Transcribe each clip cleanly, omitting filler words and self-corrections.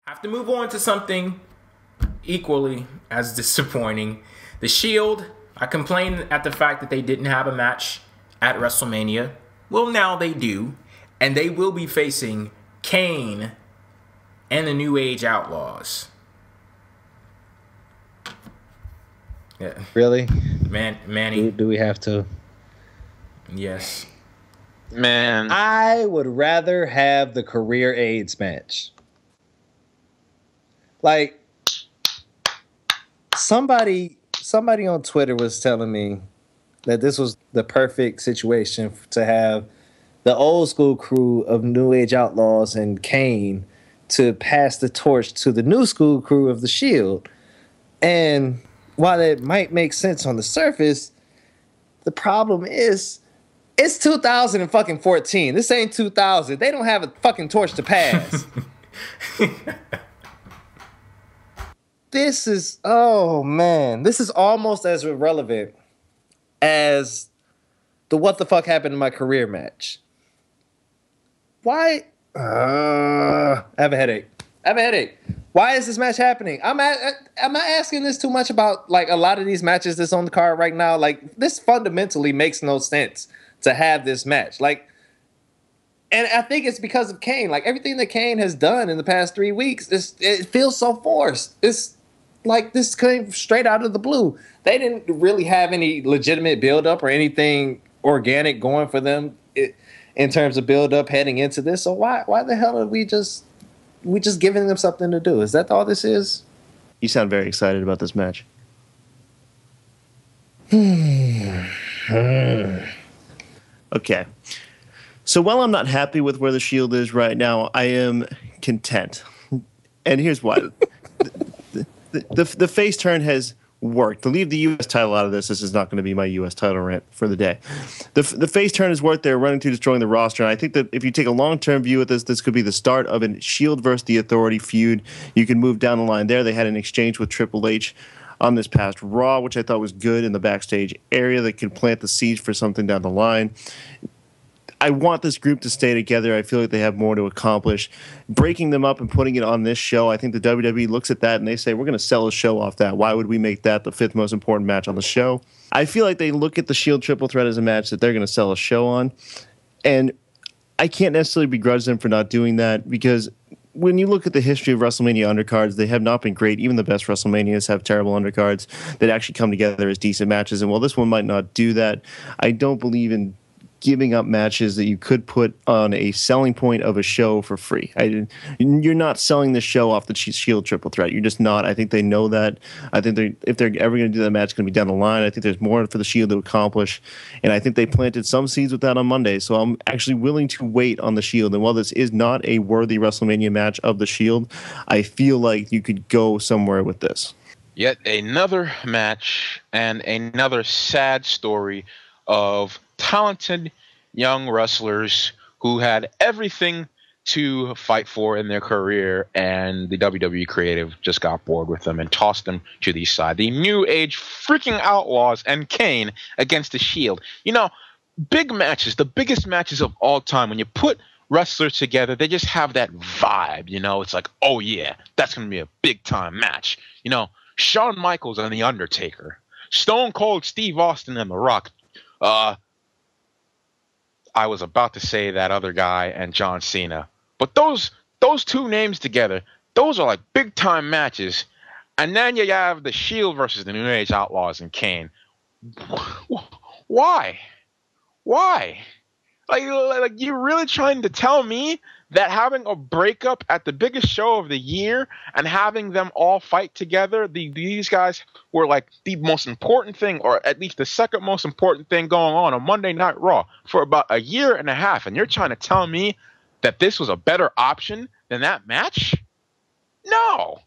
Have to move on to something equally as disappointing. The Shield, I complained at the fact that they didn't have a match at WrestleMania. Well, now they do. And they will be facing Kane and the New Age Outlaws. Yeah. Really? Manny. Do we have to? Yes. Man. I would rather have the career AIDS match. Like, somebody on Twitter was telling me that this was the perfect situation to have the old school crew of New Age Outlaws and Kane to pass the torch to the new school crew of the Shield. And while it might make sense on the surface, the problem is it's 2014. This ain't 2000. They don't have a fucking torch to pass. This is, oh man, this is almost as irrelevant as the what the fuck happened in my career match. Why? I have a headache. Why is this match happening? Am I asking this too much about like a lot of these matches that's on the card right now? Like, this fundamentally makes no sense to have this match. Like, and I think it's because of Kane. Like, everything that Kane has done in the past 3 weeks, it feels so forced. It's like this came straight out of the blue. They didn't really have any legitimate build-up or anything organic going for them in terms of build-up heading into this. So why the hell are we just giving them something to do? Is that all this is? You sound very excited about this match. Okay. So while I'm not happy with where the Shield is right now, I am content. And here's why. The face turn has worked. To leave the U.S. title out of this is not going to be my U.S. title rant for the day. The face turn has worked. They're running through destroying the roster. And I think that if you take a long-term view at this could be the start of a Shield versus the Authority feud. You can move down the line there. They had an exchange with Triple H on this past Raw, which I thought was good in the backstage area that could plant the seeds for something down the line. I want this group to stay together. I feel like they have more to accomplish. Breaking them up and putting it on this show, I think the WWE looks at that and they say, we're going to sell a show off that. Why would we make that the 5th most important match on the show? I feel like they look at the Shield Triple Threat as a match that they're going to sell a show on. And I can't necessarily begrudge them for not doing that, because when you look at the history of WrestleMania undercards, they have not been great. Even the best WrestleManias have terrible undercards that actually come together as decent matches. And while this one might not do that, I don't believe in giving up matches that you could put on a selling point of a show for free. You're not selling the show off the Shield Triple Threat. You're just not. I think they know that. I think if they're ever going to do that match, it's going to be down the line. I think there's more for the Shield to accomplish, and I think they planted some seeds with that on Monday. So I'm actually willing to wait on the Shield. And while this is not a worthy WrestleMania match of the Shield, I feel like you could go somewhere with this. Yet another match and another sad story of talented young wrestlers who had everything to fight for in their career, and the WWE creative just got bored with them and tossed them to the side. The New Age freaking Outlaws and Kane against the Shield. You know, big matches, the biggest matches of all time, when you put wrestlers together, they just have that vibe, you know? It's like, oh yeah, that's going to be a big-time match. You know, Shawn Michaels and The Undertaker, Stone Cold Steve Austin and The Rock, I was about to say that other guy and John Cena. But those two names together, those are like big-time matches. And then you have the Shield versus the New Age Outlaws and Kane. Why? Like you're really trying to tell me that having a breakup at the biggest show of the year and having them all fight together, these guys were like the most important thing, or at least the second most important thing going on Monday Night Raw for about a year and a half, and you're trying to tell me that this was a better option than that match? No.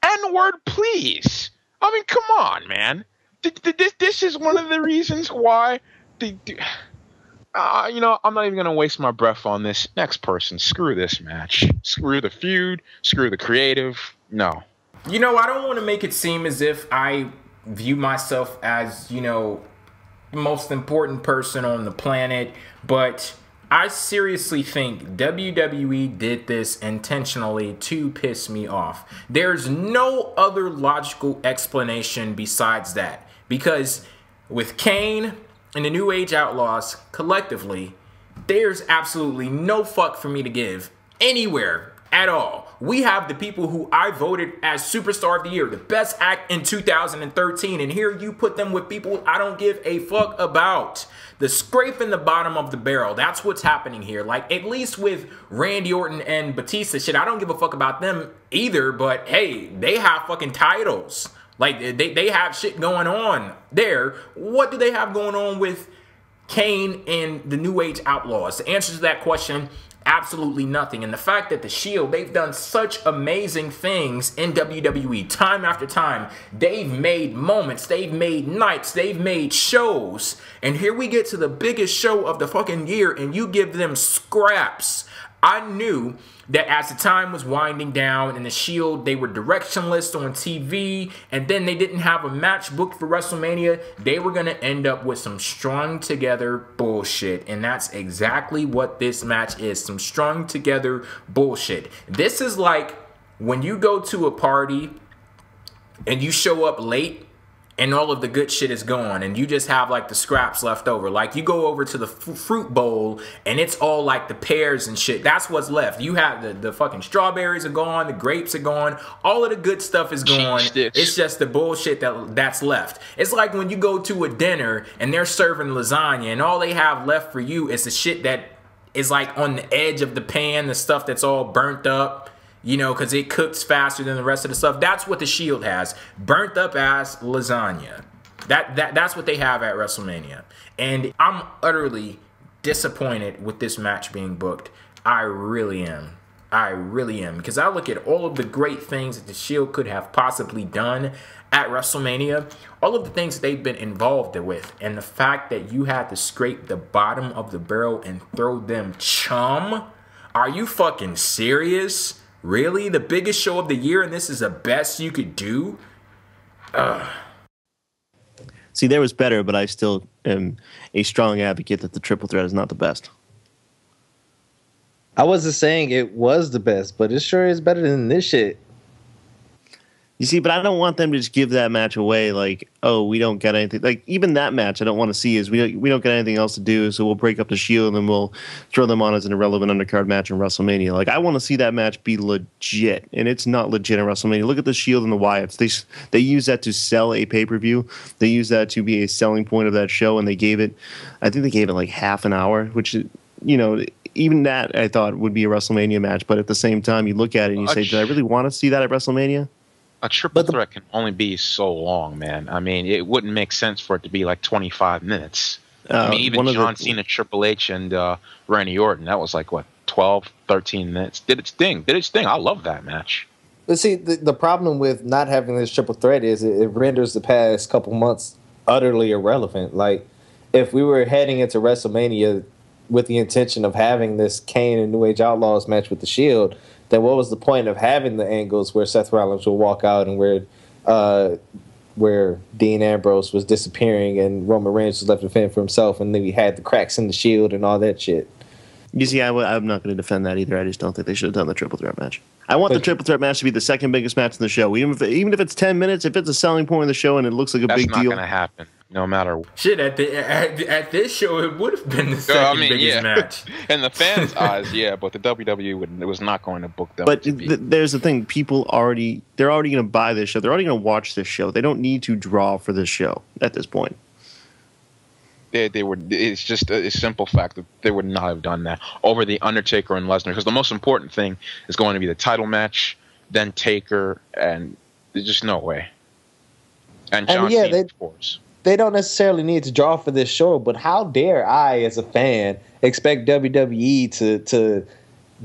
N-word, please. I mean, come on, man. This is one of the reasons why you know, I'm not even going to waste my breath on this. Next person. Screw this match. Screw the feud. Screw the creative. No. You know, I don't want to make it seem as if I view myself as, you know, the most important person on the planet, but I seriously think WWE did this intentionally to piss me off. There's no other logical explanation besides that. Because with Kane and the New Age Outlaws collectively, there's absolutely no fuck for me to give anywhere at all. We have the people who I voted as Superstar of the Year, the best act in 2013, and here you put them with people I don't give a fuck about. The scrape in the bottom of the barrel, that's what's happening here. Like, at least with Randy Orton and Batista, shit, I don't give a fuck about them either, but hey, they have fucking titles. Like, they have shit going on there. What do they have going on with Kane and the New Age Outlaws? The answer to that question, absolutely nothing. And the fact that the Shield, they've done such amazing things in WWE time after time. They've made moments, they've made nights, they've made shows. And here we get to the biggest show of the fucking year and you give them scraps. I knew that as the time was winding down and the Shield, they were directionless on TV, and then they didn't have a match booked for WrestleMania, they were going to end up with some strung together bullshit. And that's exactly what this match is, some strung together bullshit. This is like when you go to a party and you show up late and all of the good shit is gone and you just have like the scraps left over. Like you go over to the fruit bowl and it's all like the pears and shit. That's what's left. You have the fucking strawberries are gone, the grapes are gone, all of the good stuff is gone. It's just the bullshit that's left. It's like when you go to a dinner and they're serving lasagna and all they have left for you is the shit that is like on the edge of the pan, the stuff that's all burnt up. You know, because it cooks faster than the rest of the stuff. That's what the Shield has. Burnt up ass lasagna. That's what they have at WrestleMania. And I'm utterly disappointed with this match being booked. I really am. I really am. Because I look at all of the great things that the Shield could have possibly done at WrestleMania. All of the things that they've been involved with. And the fact that you had to scrape the bottom of the barrel and throw them chum. Are you fucking serious? Really? The biggest show of the year and this is the best you could do? See, there was better, but I still am a strong advocate that the triple threat is not the best. I wasn't saying it was the best, but it sure is better than this shit. You see, but I don't want them to just give that match away like, oh, we don't get anything. Like, even that match I don't want to see is we don't get anything else to do, so we'll break up the Shield and then we'll throw them on as an irrelevant undercard match in WrestleMania. Like, I want to see that match be legit, and it's not legit in WrestleMania. Look at the Shield and the Wyatts. They use that to sell a pay-per-view. They use that to be a selling point of that show, and I think they gave it like half an hour, which, you know, even that I thought would be a WrestleMania match, but at the same time, you look at it and you say, did I really want to see that at WrestleMania? A triple threat can only be so long, man. I mean, it wouldn't make sense for it to be like 25 minutes. I mean, even John Cena, Triple H, and Randy Orton, that was like, what, 12, 13 minutes? Did its thing. I love that match. But see, the problem with not having this triple threat is it renders the past couple months utterly irrelevant. Like, if we were heading into WrestleMania with the intention of having this Kane and New Age Outlaws match with the Shield, then what was the point of having the angles where Seth Rollins will walk out and where Dean Ambrose was disappearing and Roman Reigns was left to fend for himself, and then we had the cracks in the Shield and all that shit? You see, I'm not going to defend that either. I just don't think they should have done the triple threat match. I want the triple threat match to be the second biggest match in the show. Even if it's 10 minutes, if it's a selling point of the show and it looks like a big deal. That's not going to happen, no matter what. Shit, at this show, it would have been the second biggest match. In the fans' eyes, yeah, but the WWE was not going to book them. But there's the thing. They're already going to buy this show. They're already going to watch this show. They don't need to draw for this show at this point. They would. It's just a simple fact that they would not have done that over the Undertaker and Lesnar, because the most important thing is going to be the title match, then Taker, and there's just no way. And John Cena, of course. They don't necessarily need to draw for this show, but how dare I, as a fan, expect WWE to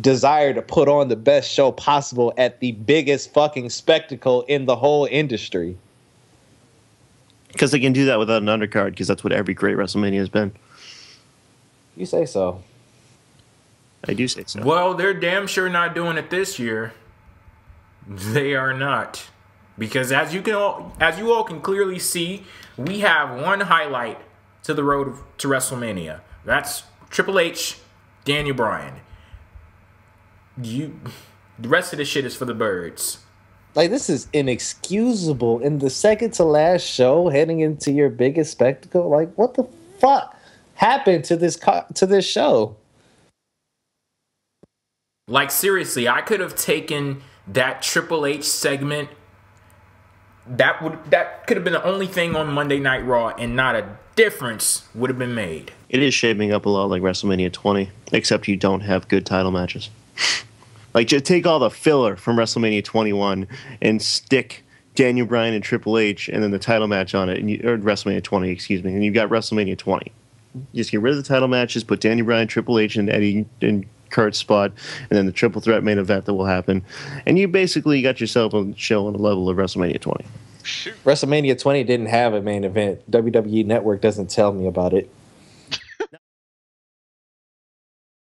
desire to put on the best show possible at the biggest fucking spectacle in the whole industry? Because they can do that without an undercard, because that's what every great WrestleMania has been. You say so. I do say so. Well, they're damn sure not doing it this year. They are not. Because as you all can clearly see, we have one highlight to the road to WrestleMania. That's Triple H Daniel Bryan. The rest of the shit is for the birds. Like, this is inexcusable. In the second to last show, heading into your biggest spectacle, like, what the fuck happened to this show? Like, seriously, I could have taken that Triple H segment. That could have been the only thing on Monday Night Raw, and not a difference would have been made. It is shaping up a lot like WrestleMania 20, except you don't have good title matches. Like, just take all the filler from WrestleMania 21 and stick Daniel Bryan and Triple H and then the title match on it, or WrestleMania 20, excuse me, and you've got WrestleMania 20. Just get rid of the title matches, put Daniel Bryan, Triple H, and Eddie and Kurt's spot, and then the triple threat main event that will happen. And you basically got yourself a show on the level of WrestleMania 20. WrestleMania 20 didn't have a main event. WWE Network doesn't tell me about it.